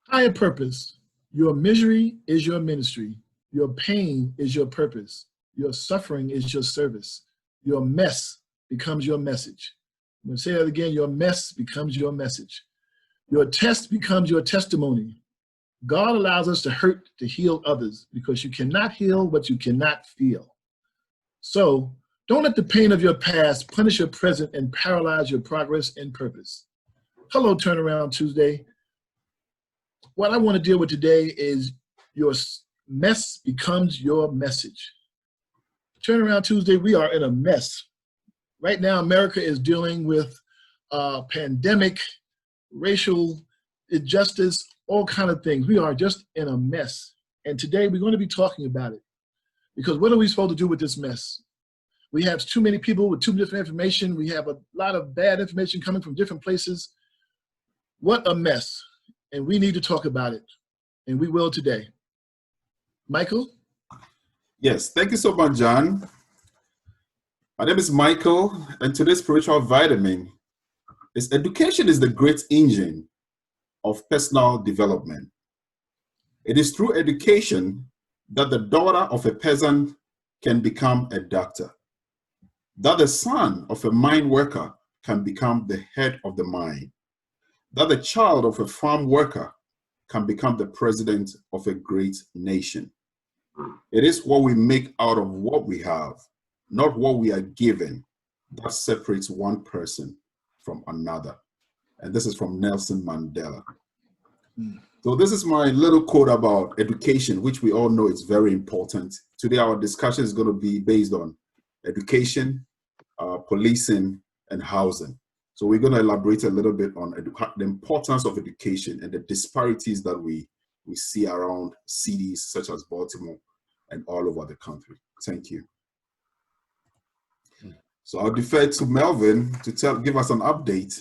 Higher purpose. Your misery is your ministry. Your pain is your purpose. Your suffering is your service. Your mess becomes your message. I'm going to say that again. Your mess becomes your message. Your test becomes your testimony. God allows us to hurt to heal others because you cannot heal what you cannot feel. So don't let the pain of your past punish your present and paralyze your progress and purpose. Hello, Turnaround Tuesday. What I want to deal with today is your mess becomes your message. Turnaround Tuesday, we are in a mess. Right now, America is dealing with a pandemic, racial injustice, all kinds of things. We are just in a mess. And today we're going to be talking about it. Because what are we supposed to do with this mess? We have too many people with too much different information. We have a lot of bad information coming from different places. What a mess. And we need to talk about it. And we will today. Michael? Yes, thank you so much, John. My name is Michael, and today's spiritual vitamin is education is the great engine of personal development. It is through education that the daughter of a peasant can become a doctor, that the son of a mine worker can become the head of the mine, that the child of a farm worker can become the president of a great nation. It is what we make out of what we have, not what we are given, that separates one person from another. And this is from Nelson Mandela. So this is my little quote about education, which we all know is very important. Today, our discussion is going to be based on education, policing, and housing. So we're going to elaborate a little bit on the importance of education and the disparities that we see around cities such as Baltimore and all over the country. Thank you. So I'll defer to Melvin to give us an update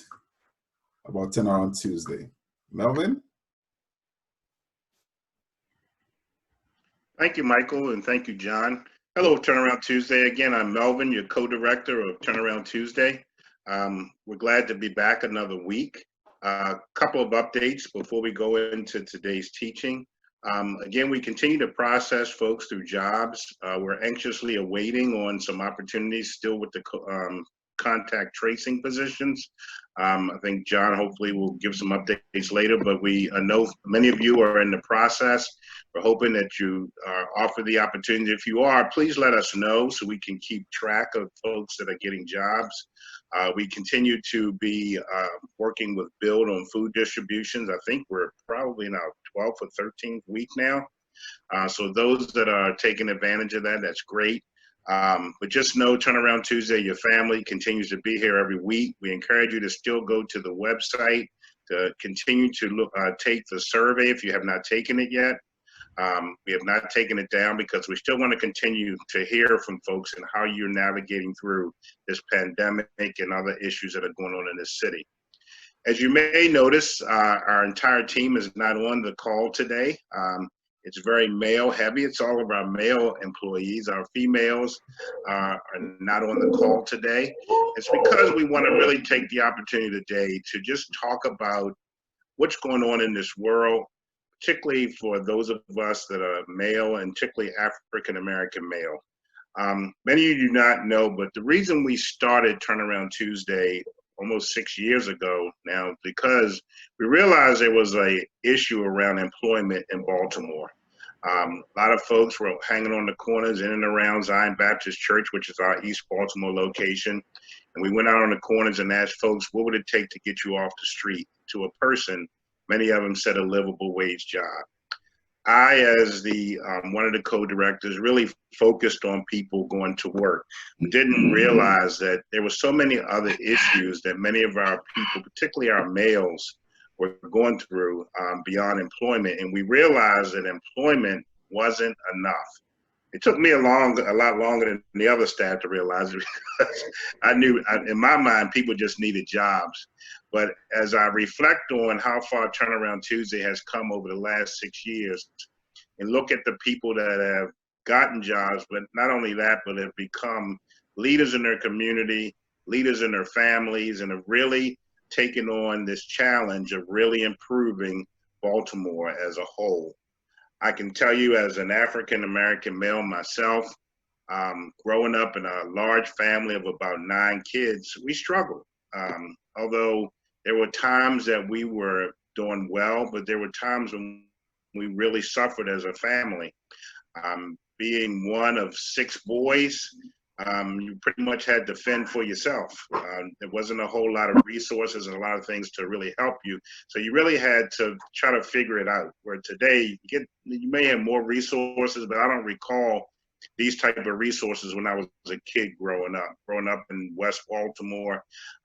about Turnaround Tuesday. Melvin? Thank you, Michael, and thank you, John. Hello, Turnaround Tuesday. Again, I'm Melvin, your co-director of Turnaround Tuesday. We're glad to be back another week. A couple of updates before we go into today's teaching. Again, we continue to process folks through jobs. We're anxiously awaiting on some opportunities still with the contact tracing positions. I think John hopefully will give some updates later, but we know many of you are in the process. We're hoping that you are offered the opportunity. If you are, please let us know so we can keep track of folks that are getting jobs. We continue to be working with Build on food distributions. I think we're probably in our 12th or 13th week now. So those that are taking advantage of that, that's great. But just know Turnaround Tuesday, your family continues to be here every week. We encourage you to still go to the website to continue to take the survey if you have not taken it yet. We have not taken it down because we still want to continue to hear from folks and how you're navigating through this pandemic and other issues that are going on in this city. As you may notice, our entire team is not on the call today. It's very male heavy. It's all of our male employees. Our females are not on the call today. It's because we want to really take the opportunity today to just talk about what's going on in this world, particularly for those of us that are male and particularly African-American male. Many of you do not know, but the reason we started Turnaround Tuesday almost 6 years ago now, because we realized there was an issue around employment in Baltimore. A lot of folks were hanging on the corners in and around Zion Baptist Church, which is our East Baltimore location. And we went out on the corners and asked folks, what would it take to get you off the street to a person? Many of them said a livable wage job. I, as the one of the co-directors, really focused on people going to work. We didn't realize that there were so many other issues that many of our people, particularly our males, were going through beyond employment. And we realized that employment wasn't enough. It took me a lot longer than the other staff to realize it because I knew, in my mind, people just needed jobs. But as I reflect on how far Turnaround Tuesday has come over the last 6 years and look at the people that have gotten jobs, but not only that, but have become leaders in their community, leaders in their families, and have really taken on this challenge of really improving Baltimore as a whole. I can tell you, as an African-American male myself, growing up in a large family of about 9 kids, we struggled. Although there were times that we were doing well, but there were times when we really suffered as a family. Being one of 6 boys, you pretty much had to fend for yourself. There wasn't a whole lot of resources and a lot of things to really help you. So you really had to try to figure it out. Where today, you may have more resources, but I don't recall these type of resources when I was a kid growing up in West Baltimore,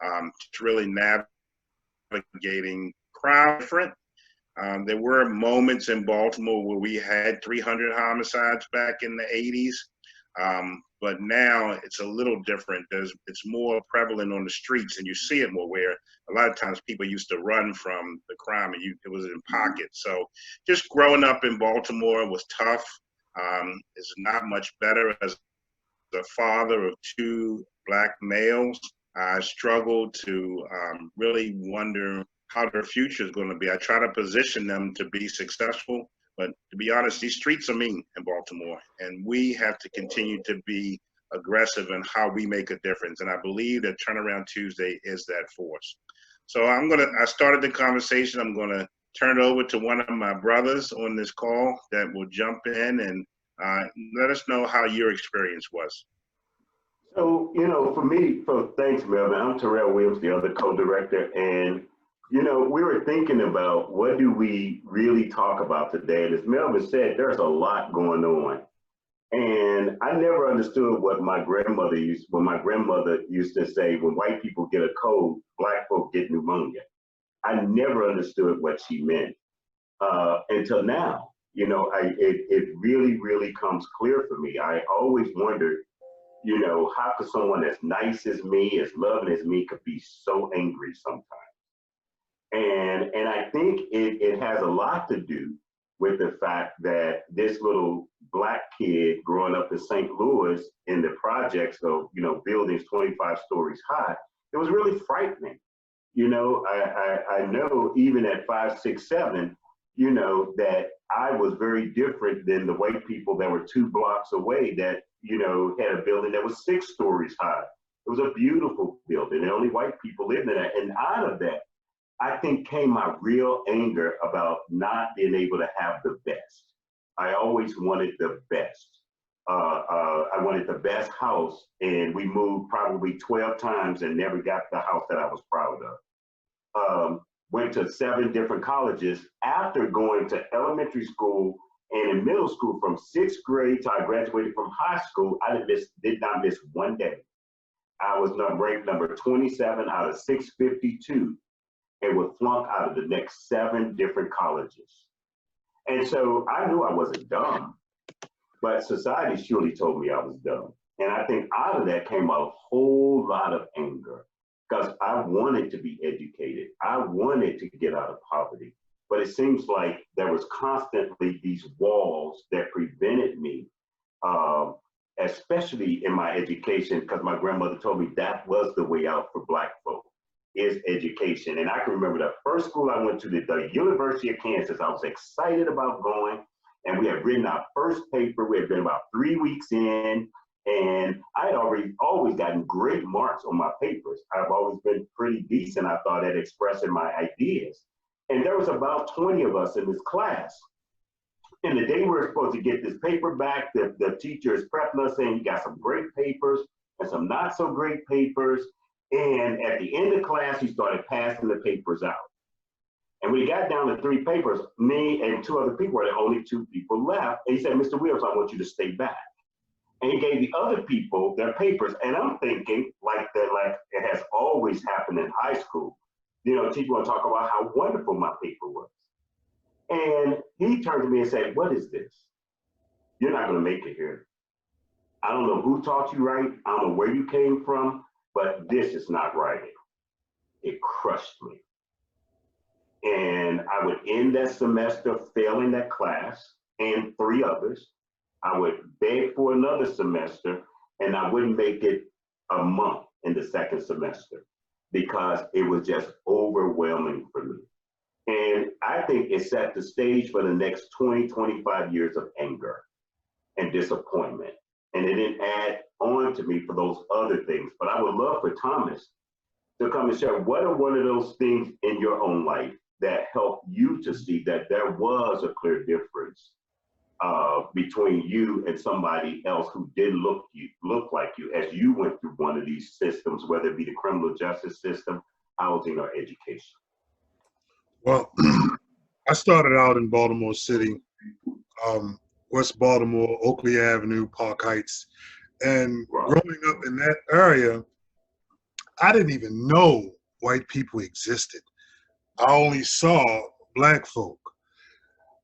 to really navigating crime different. There were moments in Baltimore where we had 300 homicides back in the 80s. But now it's a little different. It's more prevalent on the streets, and you see it more, where a lot of times people used to run from the crime, and it was in pockets. So just growing up in Baltimore was tough. It's not much better. As the father of 2 Black males, I struggled to really wonder how their future is going to be. I try to position them to be successful, but to be honest, these streets are mean in Baltimore, and we have to continue to be aggressive in how we make a difference. And I believe that Turnaround Tuesday is that force. So I started the conversation. I'm going to turn it over to one of my brothers on this call that will jump in and let us know how your experience was. So, for me, thanks, Melvin. I'm Terrell Williams, the other co-director, and we were thinking about what do we really talk about today. And as Melvin said, there's a lot going on. And I never understood what my grandmother used to say, when white people get a cold, Black folk get pneumonia. I never understood what she meant until now. It really, really comes clear for me. I always wondered, how could someone as nice as me, as loving as me, could be so angry sometimes? And I think it has a lot to do with the fact that this little Black kid growing up in St. Louis in the projects of, buildings 25 stories high, it was really frightening. I know even at 5, 6, 7, that I was very different than the white people that were 2 blocks away that, had a building that was 6 stories high. It was a beautiful building and only white people lived in it. And out of that, I think came my real anger about not being able to have the best. I always wanted the best. I wanted the best house, and we moved probably 12 times and never got the house that I was proud of. Went to 7 different colleges after going to elementary school and in middle school. From 6th grade till I graduated from high school, I did not miss one day. I was ranked number 27 out of 652 and was flunked out of the next 7 different colleges. And so I knew I wasn't dumb, but society surely told me I was dumb. And I think out of that came a whole lot of anger, because I wanted to be educated. I wanted to get out of poverty. But it seems like there was constantly these walls that prevented me, especially in my education, because my grandmother told me that was the way out for Black folk, is education. And I can remember the first school I went to, the University of Kansas. I was excited about going, and we had written our first paper. We had been about 3 weeks in, and I had always gotten great marks on my papers. I've always been pretty decent, I thought, at expressing my ideas. And there was about 20 of us in this class. And the day we were supposed to get this paper back, the teacher is prepping us, saying, you got some great papers and some not so great papers. And at the end of class, he started passing the papers out. And when he got down to 3 papers, me and 2 other people were the only 2 people left. And he said, Mr. Williams, I want you to stay back. And he gave the other people their papers. And I'm thinking, like it has always happened in high school, teacher will talk about how wonderful my paper was. And he turned to me and said, what is this? You're not going to make it here. I don't know who taught you right. I don't know where you came from, but this is not writing. It crushed me. And I would end that semester failing that class and 3 others. I would beg for another semester, and I wouldn't make it a month in the second semester because it was just overwhelming for me. And I think it set the stage for the next 20, 25 years of anger and disappointment. And it didn't add on to me for those other things. But I would love for Thomas to come and share what are one of those things in your own life that helped you to see that there was a clear difference between you and somebody else who didn't look like you as you went through one of these systems, whether it be the criminal justice system, housing, or education. Well, I started out in Baltimore City, West Baltimore, Oakley Avenue, Park Heights. And growing up in that area, I didn't even know white people existed. I only saw black folk.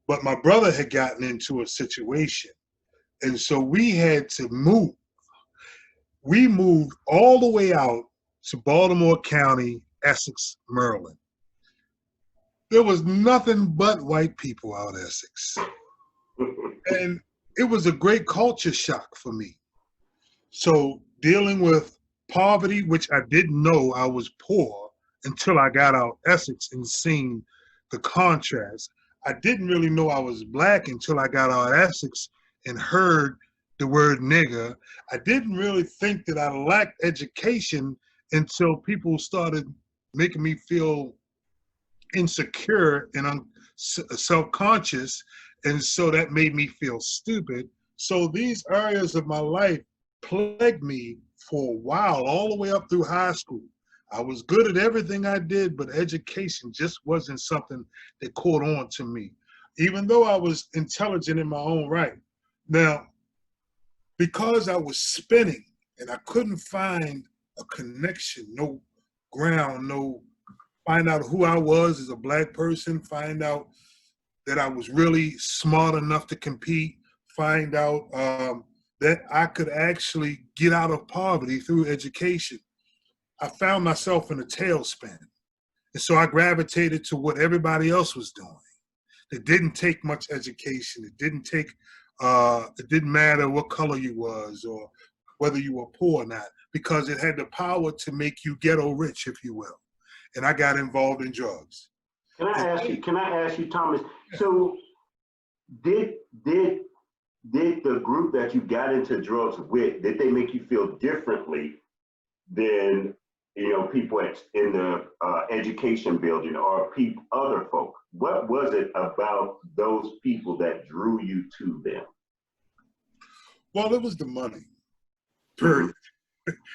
But my brother had gotten into a situation, and so we had to move. We moved all the way out to Baltimore County, Essex, Maryland. There was nothing but white people out Essex. And it was a great culture shock for me. So dealing with poverty, which I didn't know I was poor until I got out Essex and seen the contrast. I didn't really know I was black until I got out Essex and heard the word nigger. I didn't really think that I lacked education until people started making me feel insecure and self-conscious, and so that made me feel stupid. So these areas of my life plagued me for a while, all the way up through high school. I was good at everything I did, but education just wasn't something that caught on to me, even though I was intelligent in my own right. Now, because I was spinning and I couldn't find a connection, no ground, find out who I was as a black person, find out that I was really smart enough to compete, find out that I could actually get out of poverty through education. I found myself in a tailspin. And so I gravitated to what everybody else was doing. It didn't take much education. It didn't matter what color you was or whether you were poor or not, because it had the power to make you ghetto rich, if you will. And I got involved in drugs. Can I ask you, Thomas? So did the group that you got into drugs with, did they make you feel differently than people in the education building or other folk? What was it about those people that drew you to them? Well, it was the money, period.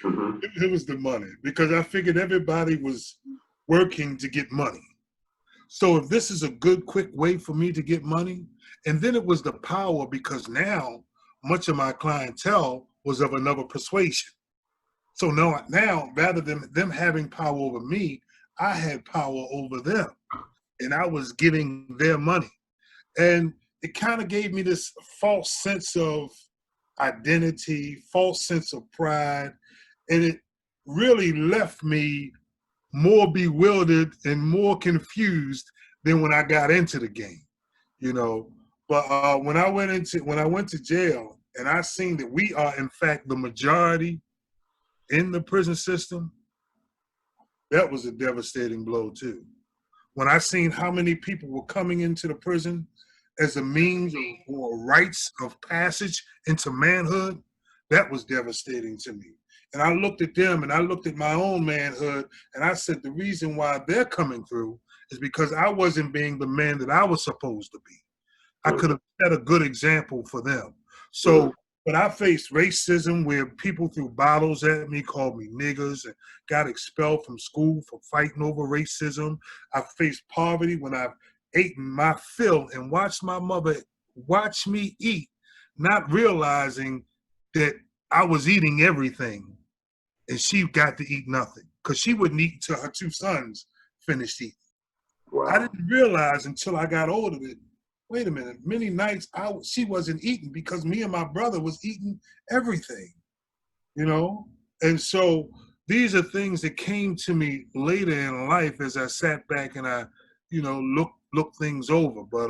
Mm-hmm. It was the money, because I figured everybody was working to get money. So if this is a good, quick way for me to get money, and then it was the power, because now much of my clientele was of another persuasion. So now, rather than them having power over me, I had power over them, and I was getting their money. And it kind of gave me this false sense of identity, false sense of pride, and it really left me more bewildered and more confused than when I got into the game, But when I went to jail and I seen that we are in fact the majority in the prison system, that was a devastating blow too. When I seen how many people were coming into the prison as a means or rites of passage into manhood, that was devastating to me. And I looked at them and I looked at my own manhood and I said, the reason why they're coming through is because I wasn't being the man that I was supposed to be. I could have set a good example for them. So, but I faced racism where people threw bottles at me, called me niggers, and got expelled from school for fighting over racism. I faced poverty when I've eaten my fill and watched my mother watch me eat, not realizing that I was eating everything and she got to eat nothing, because she wouldn't eat till her two sons finished eating. Wow. I didn't realize until I got older that, wait a minute, many nights she wasn't eating because me and my brother was eating everything, And so these are things that came to me later in life as I sat back and I, looked things over. But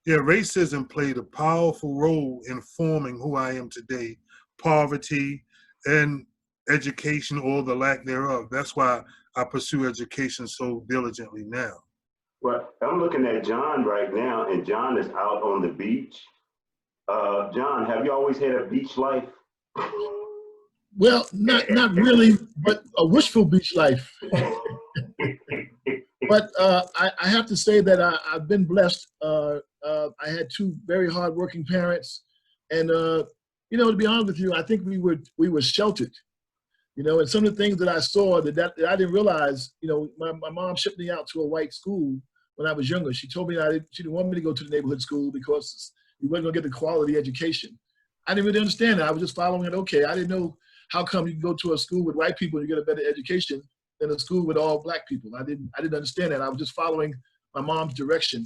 racism played a powerful role in forming who I am today. Poverty and education, or the lack thereof. That's why I pursue education so diligently now. Well, I'm looking at John right now, and John is out on the beach. John, have you always had a beach life? Well, not really, but a wishful beach life. But I have to say that I've been blessed. I had two very hardworking parents, and you know, to be honest with you, I think we were sheltered. You know, and some of the things that I saw that I didn't realize. You know, my mom shipped me out to a white school when I was younger. She told me she didn't want me to go to the neighborhood school because you wasn't gonna get the quality education. I didn't really understand that. I was just following it. Okay, I didn't know how come you can go to a school with white people and you get a better education than a school with all black people. I didn't understand that. I was just following my mom's direction.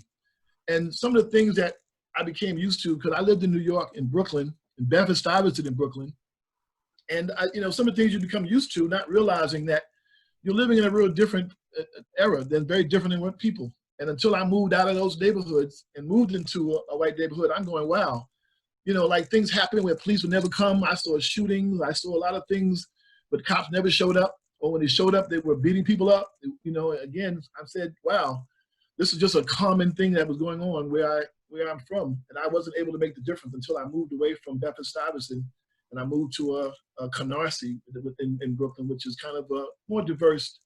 And some of the things that I became used to, because I lived in New York, in Brooklyn, in Bedford-Stuyvesant in Brooklyn. And you know, some of the things you become used to, not realizing that you're living in a real different era, than very different than people. And until I moved out of those neighborhoods and moved into a white neighborhood, I'm going, wow, you know, like things happening where police would never come. I saw shootings. I saw a lot of things, but cops never showed up. Or when they showed up, they were beating people up. You know, again, I said, wow, this is just a common thing that was going on where I'm from. And I wasn't able to make the difference until I moved away from Bedford-Stuyvesant and I moved to Canarsie in Brooklyn, which is kind of more diverse,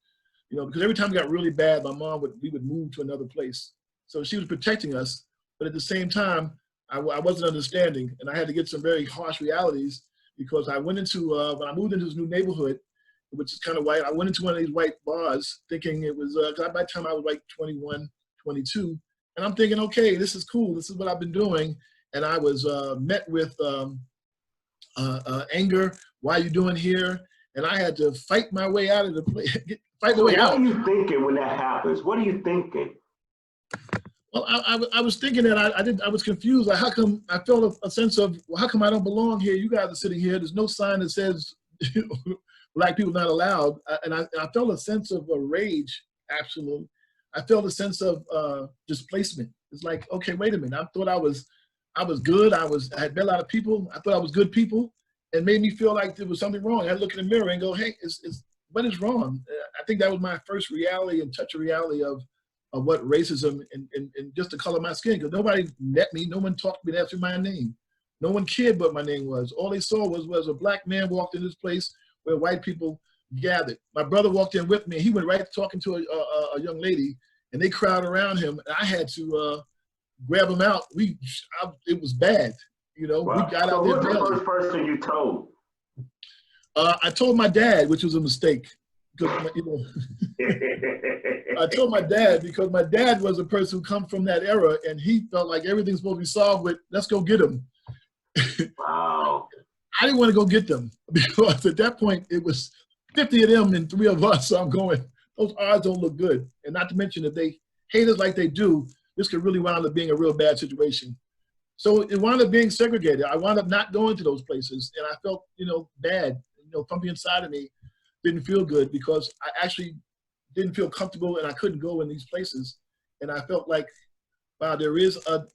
you know, because every time it got really bad, we would move to another place. So she was protecting us, but at the same time, I wasn't understanding, and I had to get some very harsh realities because I went into, when I moved into this new neighborhood, which is kind of white, I went into one of these white bars thinking it was, by the time I was like 21, 22, and I'm thinking, okay, this is cool, this is what I've been doing, and I was met with anger, why are you doing here? And I had to fight my way out of the place, fight my way out. What are you thinking when that happens? What are you thinking? Well, I was thinking that I was confused. Like, how come I felt a sense of, well, how come I don't belong here? You guys are sitting here. There's no sign that says black people not allowed. And I felt a sense of a rage, absolutely. I felt a sense of displacement. It's like, okay, wait a minute. I thought I was good. I had met a lot of people. I thought I was good people, and made me feel like there was something wrong. I look in the mirror and go, hey, what is wrong? I think that was my first reality and touch of reality of what racism and just the color of my skin, because nobody met me, no one talked to me after my name. No one cared what my name was. All they saw was a black man walked in this place where white people gathered. My brother walked in with me, he went right talking to a young lady, and they crowded around him, and I had to grab him out. It was bad, you know. Wow. We got so out there. Who's the first person you told? I told my dad, which was a mistake. You know, I told my dad because my dad was a person who come from that era, and he felt like everything's supposed to be solved with, let's go get them. Wow. I didn't want to go get them because at that point it was 50 of them and 3 of us. So I'm going, those odds don't look good. And not to mention if they hate us like they do, this could really wind up being a real bad situation. So it wound up being segregated. I wound up not going to those places, and I felt, you know, bad. You know, something inside of me didn't feel good because I actually didn't feel comfortable, and I couldn't go in these places. And I felt like, wow, there is a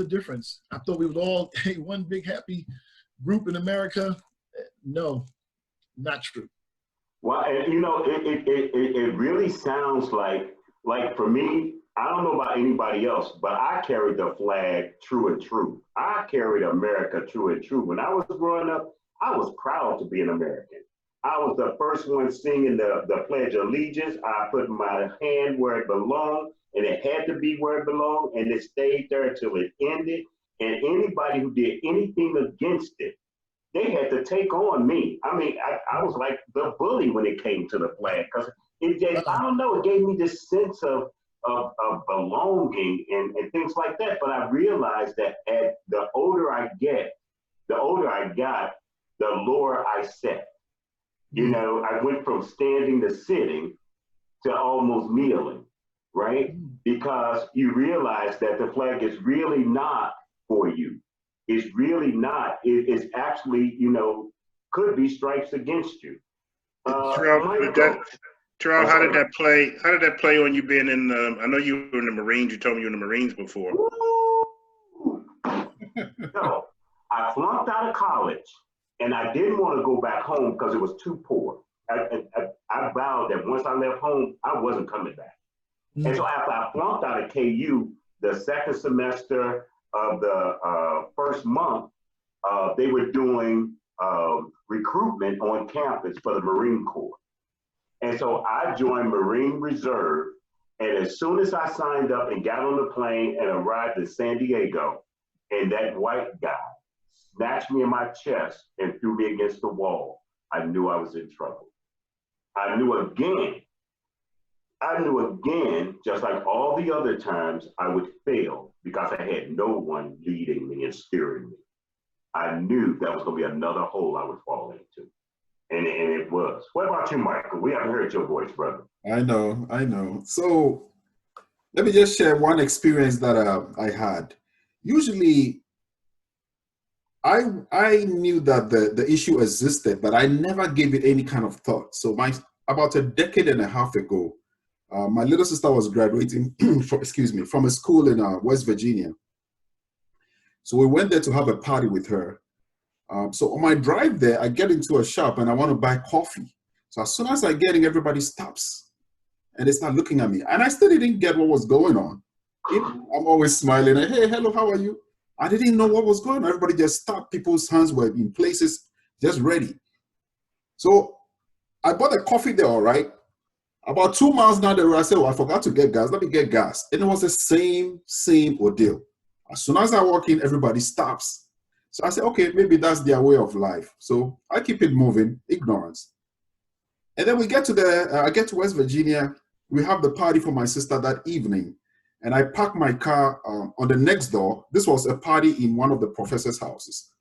difference. I thought we was all one big happy group in America. No, not true. Well, and you know, it really sounds like for me, I don't know about anybody else, but I carried the flag true and true. I carried America true and true. When I was growing up, I was proud to be an American. I was the first one singing the Pledge of Allegiance. I put my hand where it belonged, and it had to be where it belonged, and it stayed there until it ended. And anybody who did anything against it, they had to take on me. I mean, I was like the bully when it came to the flag, because it just, I don't know, it gave me this sense of belonging and things like that. But I realized that the older I got, the lower I set. You know, I went from standing to sitting to almost kneeling, right? Because you realize that the flag is really not for you. It's really not. It's actually, you know, could be stripes against you. Terrell, how did that play? How did that play on you being in? I know you were in the Marines. You told me you were in the Marines before. No, I flunked out of college, and I didn't want to go back home because it was too poor. I vowed that once I left home, I wasn't coming back. And so after I flunked out of KU, the second semester of the first month, they were doing recruitment on campus for the Marine Corps. And so I joined Marine Reserve. And as soon as I signed up and got on the plane and arrived in San Diego, and that white guy snatched me in my chest and threw me against the wall, I knew I was in trouble. I knew again, just like all the other times, I would fail because I had no one leading me and steering me. I knew that was going to be another hole I would fall into. And it was. What about you, Michael? We haven't heard your voice, brother. I know. So let me just share one experience that I had. Usually, I knew that the issue existed, but I never gave it any kind of thought. So about a decade and a half ago, my little sister was graduating from a school in West Virginia. So we went there to have a party with her. So on my drive there, I get into a shop and I want to buy coffee. So as soon as I get in, everybody stops and they start looking at me. And I still didn't get what was going on. I'm always smiling. Hey, hello, how are you? I didn't know what was going on. Everybody just stopped. People's hands were in places, just ready. So I bought a coffee there, all right. About 2 miles down the road, I said, I forgot to get gas. Let me get gas. And it was the same ordeal. As soon as I walk in, everybody stops. So I said, okay, maybe that's their way of life. So I keep it moving, ignorance. And then we get to I get to West Virginia. We have the party for my sister that evening. And I parked my car on the next door. This was a party in one of the professors' houses.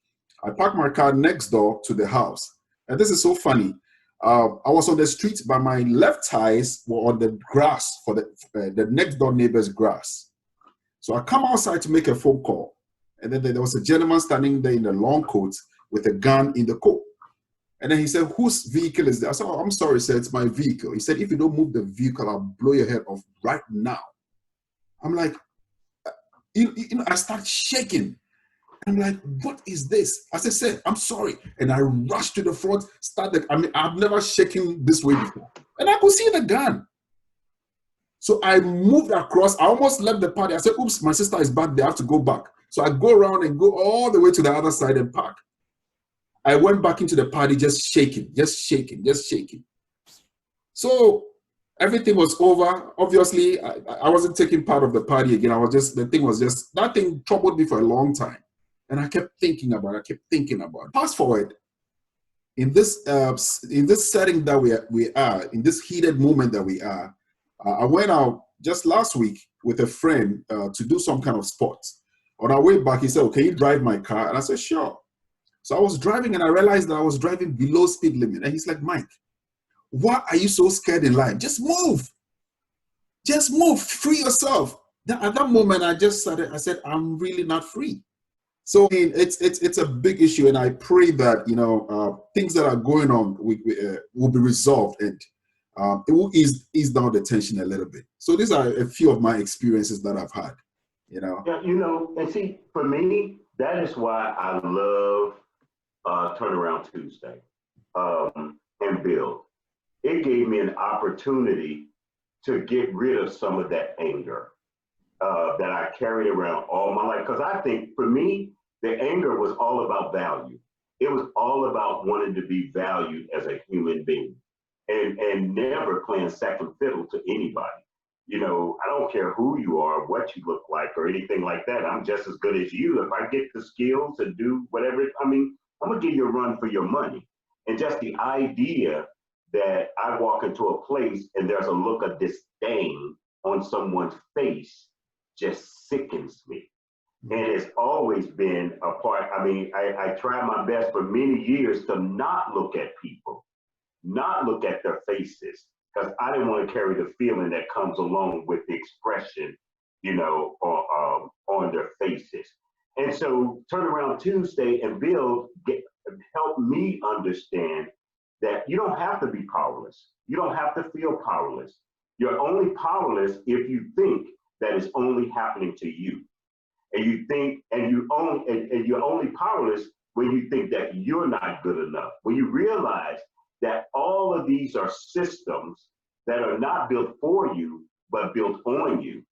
I parked my car next door to the house. And this is so funny. I was on the street, but my left tires were on the grass for the next door neighbor's grass. So I come outside to make a phone call. And then there was a gentleman standing there in a long coat with a gun in the coat. And then he said, whose vehicle is that? I said, oh, I'm sorry, sir, it's my vehicle. He said, if you don't move the vehicle, I'll blow your head off right now. I'm like, I start shaking. I'm like, what is this? I said, sir, I'm sorry. And I rushed to the front, I've never shaken this way before. And I could see the gun. So I moved across. I almost left the party. I said, oops, my sister is back there. I have to go back. So I go around and go all the way to the other side and park. I went back into the party just shaking. So everything was over. Obviously, I wasn't taking part of the party again. That thing troubled me for a long time. And I kept thinking about it. Fast forward, in this setting that we are, in this heated moment that we are, I went out just last week with a friend to do some kind of sports. On our way back, he said, oh, can you drive my car? And I said, sure. So I was driving and I realized that I was driving below speed limit. And he's like, Mike, why are you so scared in life? Just move. Free yourself. At that moment, I said, I'm really not free. So it's a big issue. And I pray that, things that are going on will be resolved and it will ease down the tension a little bit. So these are a few of my experiences that I've had. Yeah, and see, for me, that is why I love Turnaround Tuesday and Build. It gave me an opportunity to get rid of some of that anger that I carried around all my life. Because I think for me, the anger was all about value. It was all about wanting to be valued as a human being and never playing second fiddle to anybody. I don't care who you are, what you look like, or anything like that. I'm just as good as you. If I get the skills to do whatever, I'm going to give you a run for your money. And just the idea that I walk into a place and there's a look of disdain on someone's face just sickens me. And it's always been a part. I tried my best for many years to not look at people, not look at their faces, because I didn't want to carry the feeling that comes along with the expression, on their faces. And so Turnaround Tuesday and Build help me understand that you don't have to be powerless. You don't have to feel powerless. You're only powerless if you think that it's only happening to you. And you think, and you're only powerless when you think that you're not good enough. When you realize that all of these are systems that are not built for you, but built on you.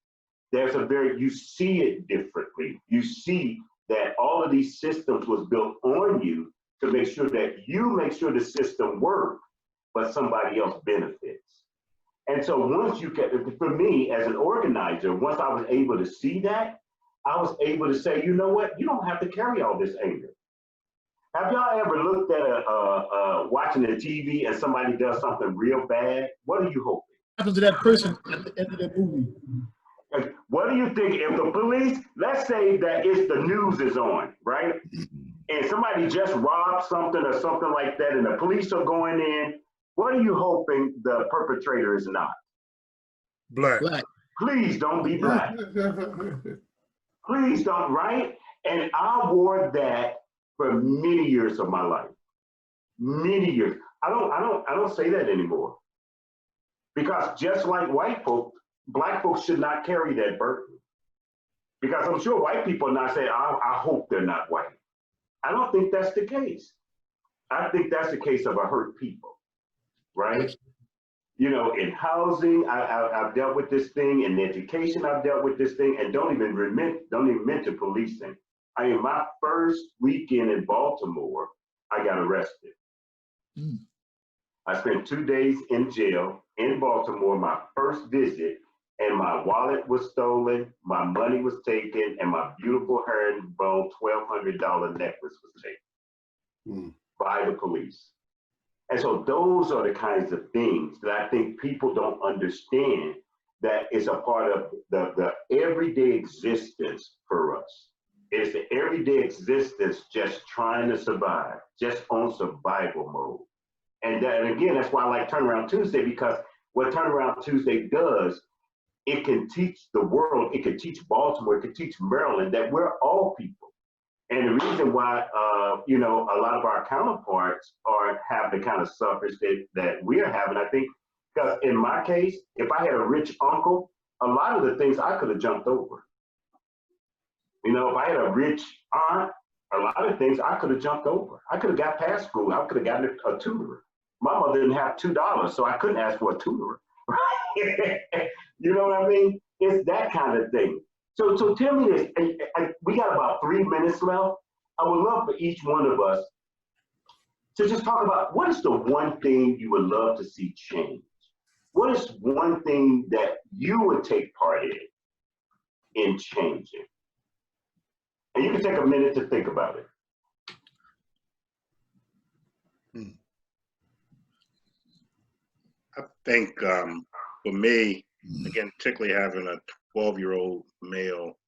You see it differently. You see that all of these systems was built on you to make sure that you make sure the system works, but somebody else benefits. And so once you get, for me as an organizer, once I was able to see that, I was able to say, you know what, you don't have to carry all this anger. Have y'all ever looked at watching the TV and somebody does something real bad? What are you hoping? Happens to that person at the end of that movie. What do you think if the police, let's say that it's the news is on, right? And somebody just robbed something or something like that, and the police are going in, what are you hoping the perpetrator is not? Black. Black. Please don't be black. Please don't, right? And I wore that for many years of my life. Many years. I don't say that anymore. Because just like white folk, black folks should not carry that burden. Because I'm sure white people are not saying, I hope they're not white. I don't think that's the case. I think that's the case of a hurt people, right? You know, in housing, I've dealt with this thing. In education, I've dealt with this thing. And don't even mention policing. In my first weekend in Baltimore, I got arrested. Mm. I spent 2 days in jail in Baltimore, my first visit, and my wallet was stolen, my money was taken, and my beautiful herringbone $1,200 necklace was taken by the police. And so those are the kinds of things that I think people don't understand, that it's a part of the everyday existence for us. It's the everyday existence just trying to survive, just on survival mode. And again, that's why I like Turnaround Tuesday, because what Turnaround Tuesday does, it can teach the world, it can teach Baltimore, it can teach Maryland that we're all people. And the reason why, you know, a lot of our counterparts have the kind of suffrage that we're having, I think, because in my case, if I had a rich uncle, a lot of the things I could have jumped over. You know, if I had a rich aunt, a lot of things I could have jumped over. I could have got past school. I could have gotten a tutor. My mother didn't have $2, so I couldn't ask for a tutor. You know what I mean? It's that kind of thing. So tell me this, we got about 3 minutes left. I would love for each one of us to just talk about, what is the one thing you would love to see change? What is one thing that you would take part in changing? And you can take a minute to think about it. I think for me, again, particularly having a 12-year-old male,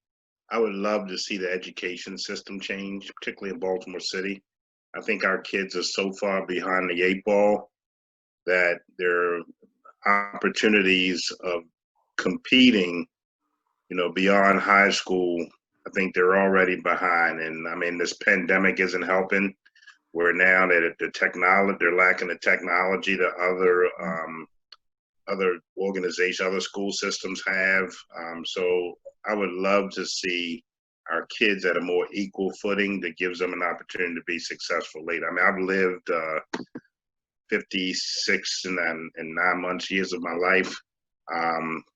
I would love to see the education system change, particularly in Baltimore City. I think our kids are so far behind the 8 ball that their opportunities of competing, you know, beyond high school, I think they're already behind. And I mean, this pandemic isn't helping. Where now that the technology, they're lacking the technology that other organizations, other school systems have. So I would love to see our kids at a more equal footing that gives them an opportunity to be successful later. I mean, I've lived 56 and 9 months years of my life.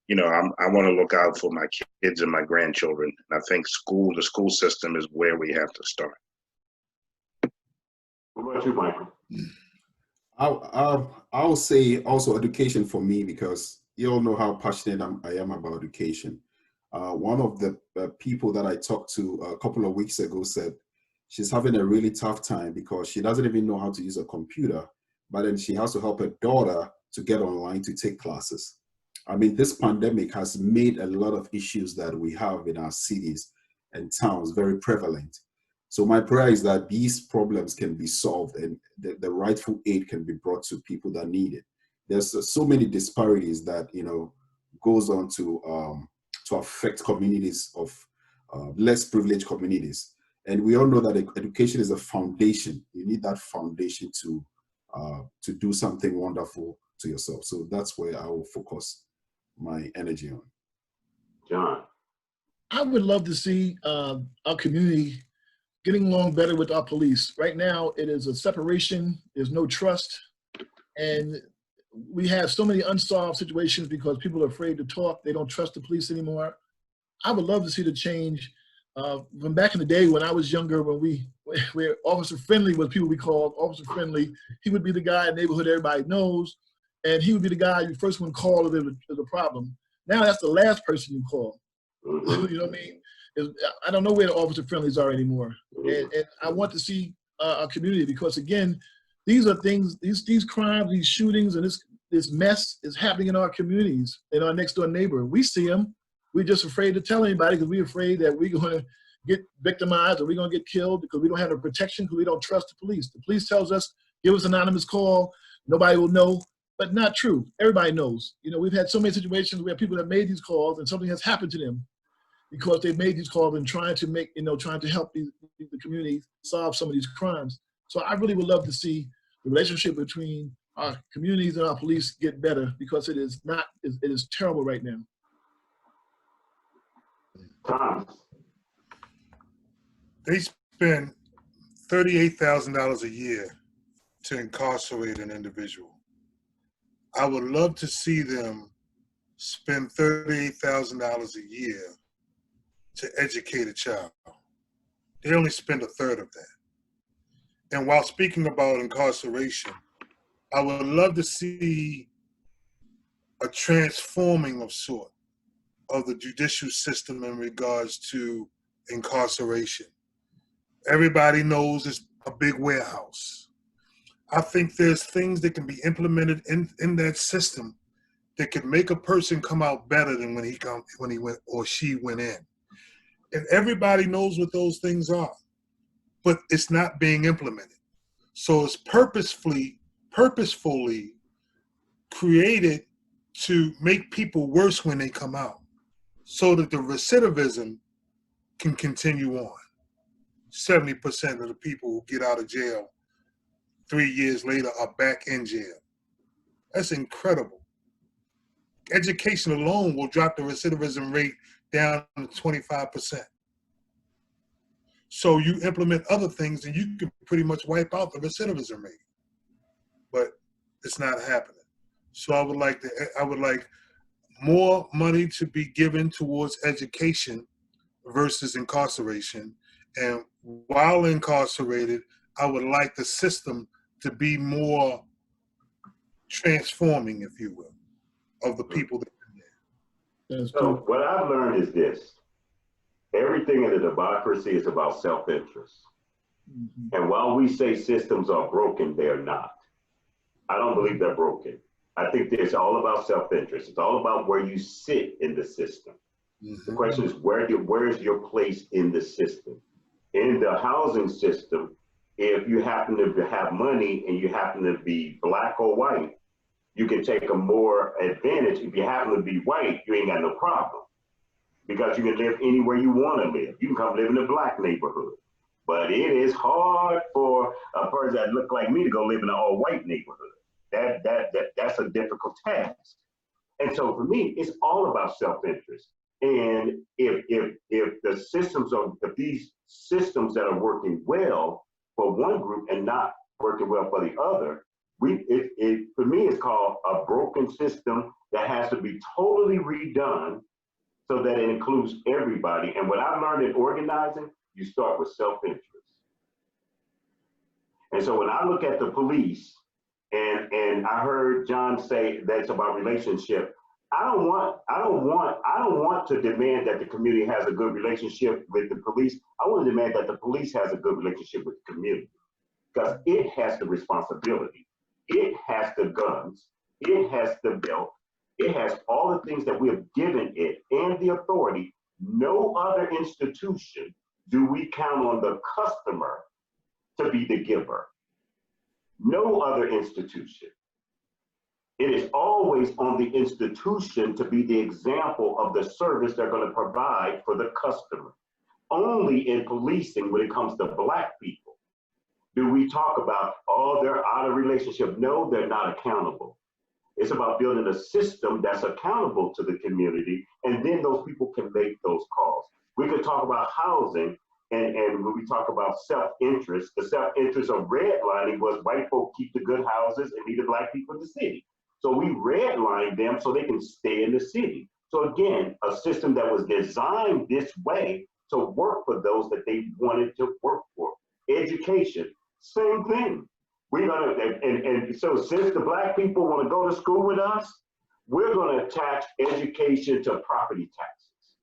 You know, I want to look out for my kids and my grandchildren. And I think the school system is where we have to start. What about you, Michael? I'll say also education for me, because you all know how passionate I am about education. One of the people that I talked to a couple of weeks ago said she's having a really tough time because she doesn't even know how to use a computer, but then she has to help her daughter to get online to take classes. I mean, this pandemic has made a lot of issues that we have in our cities and towns very prevalent. So my prayer is that these problems can be solved and the rightful aid can be brought to people that need it. There's so many disparities that, you know, goes on to affect communities of less privileged communities. And we all know that education is a foundation. You need that foundation to do something wonderful to yourself. So that's where I will focus my energy on. John. I would love to see our community getting along better with our police. Right now, it is a separation. There's no trust. And we have so many unsolved situations because people are afraid to talk. They don't trust the police anymore. I would love to see the change from back in the day when I was younger, where Officer Friendly was people we called Officer Friendly. He would be the guy in the neighborhood everybody knows, and he would be the guy you first one call if there's a problem. Now that's the last person you call. You know what I mean? I don't know where the Officer Friendlies are anymore, and I want to see our community, because again, these are things, these crimes, these shootings, and this mess is happening in our communities, in our next door neighbor. We see them. We're just afraid to tell anybody because we're afraid that we're going to get victimized or we're going to get killed because we don't have the protection, because we don't trust the police. The police tells us, give us an anonymous call, nobody will know, but not true. Everybody knows. You know, we've had so many situations where people have made these calls and something has happened to them because they've made these calls and trying to help the community solve some of these crimes. So I really would love to see the relationship between our communities and our police get better, because it is terrible right now. Tom. They spend $38,000 a year to incarcerate an individual. I would love to see them spend $38,000 a year to educate a child. They only spend a third of that. And while speaking about incarceration, I would love to see a transforming of sort of the judicial system in regards to incarceration. Everybody knows it's a big warehouse. I think there's things that can be implemented in that system that could make a person come out better than when he went or she went in. And everybody knows what those things are, but it's not being implemented. So it's purposefully created to make people worse when they come out, so that the recidivism can continue on. 70% of the people who get out of jail 3 years later are back in jail. That's incredible. Education alone will drop the recidivism rate down to 25%. So you implement other things and you can pretty much wipe out the recidivism rate. But it's not happening. So I would like more money to be given towards education versus incarceration. And while incarcerated, I would like the system to be more transforming, if you will, of the people that are there. So what I've learned is this: everything in a democracy is about self-interest. And while we say systems are broken, they are not. I don't believe they're broken. I think it's all about self-interest. It's all about where you sit in the system. The question is, where is your place in the system? In the housing system, if you happen to have money and you happen to be black or white, you can take a more advantage. If you happen to be white, you ain't got no problem, because you can live anywhere you want to live. You can come live in a black neighborhood. But it is hard for a person that look like me to go live in an all-white neighborhood. That's a difficult task. And so for me, it's all about self-interest. And if these systems that are working well for one group and not working well for the other, for me, it's called a broken system that has to be totally redone so that it includes everybody. And what I've learned in organizing, you start with self-interest. And so when I look at the police, and I heard John say that's about relationship, I don't want to demand that the community has a good relationship with the police. I want to demand that the police has a good relationship with the community, because it has the responsibility. It has the guns. It has the belt. It has all the things that we have given it and the authority. No other institution do we count on the customer to be the giver. No other institution. It is always on the institution to be the example of the service they're going to provide for the customer. Only in policing, when it comes to Black people, do we talk about, oh, they're out of relationship. No, they're not accountable. It's about building a system that's accountable to the community, and then those people can make those calls. We could talk about housing, and when we talk about self-interest, the self-interest of redlining was white folk keep the good houses and leave the Black people in the city. So we redlined them so they can stay in the city. So again, a system that was designed this way to work for those that they wanted to work for. Education, same thing. We're gonna, and so since the Black people want to go to school with us, we're gonna attach education to property taxes.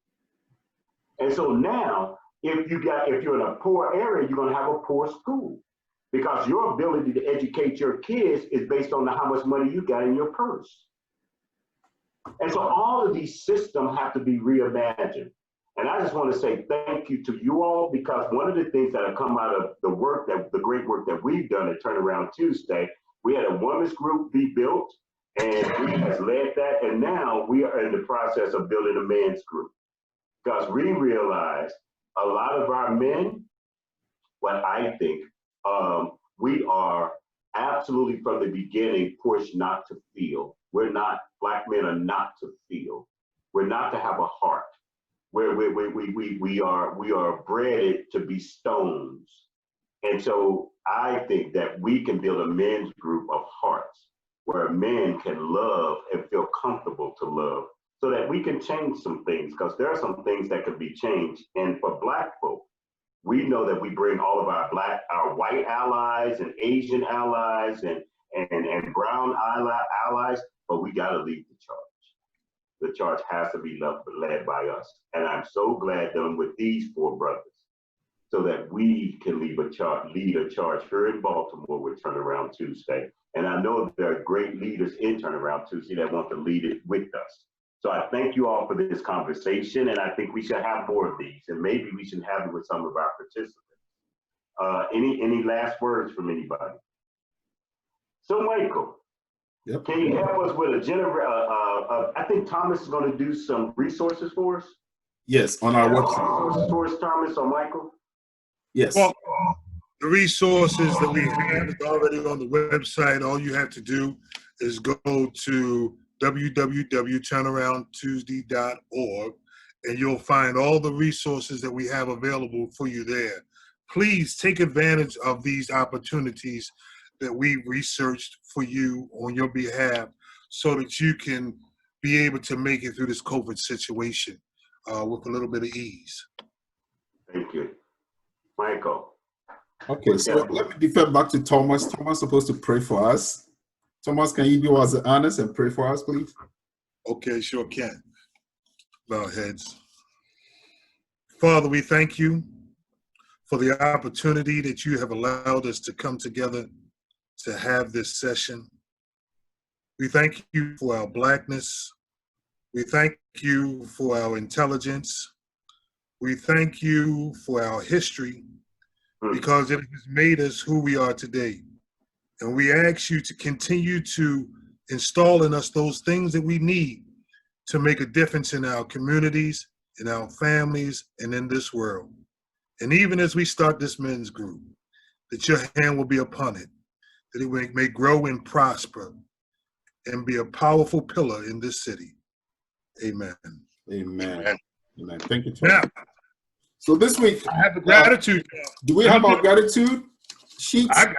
And so now, if you're in a poor area, you're gonna have a poor school, because your ability to educate your kids is based on how much money you got in your purse. And so all of these systems have to be reimagined. And I just want to say thank you to you all, because one of the things that have come out of the great work that we've done at Turnaround Tuesday, we had a women's group be built, and we has led that. And now we are in the process of building a men's group, because we realize a lot of our men, what I think, we are absolutely from the beginning pushed not to feel. We're not, Black men are not to feel. We're not to have a heart. We are bred to be stones. And so I think that we can build a men's group of hearts where men can love and feel comfortable to love, so that we can change some things, because there are some things that can be changed. And for Black folk, we know that we bring all of our white allies and Asian allies and brown allies, but we got to lead the charge. The charge has to be led by us. And I'm so glad that I'm with these four brothers, so that we can lead a charge here in Baltimore with Turnaround Tuesday. And I know there are great leaders in Turnaround Tuesday that want to lead it with us. So I thank you all for this conversation, and I think we should have more of these, and maybe we should have it with some of our participants. Any last words from anybody? So Michael, Yep. can you help us with I think Thomas is going to do some resources for us. Yes, on our website. Resources for us, Thomas or Michael? Yes. Well, the resources that we have is already on the website. All you have to do is go to www.turnaroundtuesday.org, and you'll find all the resources that we have available for you there. Please take advantage of these opportunities that we researched for you on your behalf, so that you can be able to make it through this COVID situation with a little bit of ease. Thank you. Michael. Okay, so let me defer back to Thomas. Thomas is supposed to pray for us. Thomas, can you do us the honors and pray for us, please? Okay, sure can. Bow heads. Father, we thank you for the opportunity that you have allowed us to come together to have this session. We thank you for our Blackness. We thank you for our intelligence. We thank you for our history, because it has made us who we are today. And we ask you to continue to install in us those things that we need to make a difference in our communities, in our families, and in this world. And even as we start this men's group, that your hand will be upon it, that it may grow and prosper and be a powerful pillar in this city. Amen. Amen. Amen. Thank you, Thomas. Now, So this week, I have the gratitude. do we have our gratitude sheets? I got it.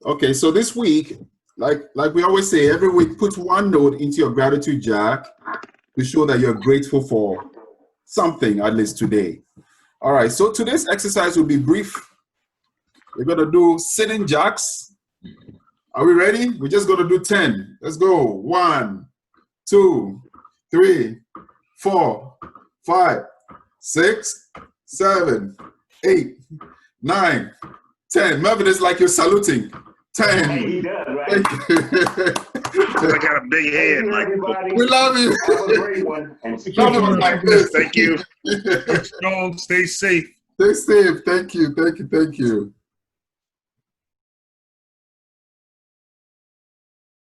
Okay, so this week, like we always say, every week, put one note into your gratitude jar to show that you're grateful for something, at least today. All right, so today's exercise will be brief. We're going to do sitting jacks. Are we ready? We're just going to do 10. Let's go. 1, 2, 3, 4, 5, 6, 7, 8, 9, 10. Melvin, it's like you're saluting. 10. Hey, he does, right? Thank you. I got a big head, Mike. We love you. Have a great one. And Melvin was like this. Thank you. Stay strong, stay safe. Stay safe. Thank you. Thank you. Thank you.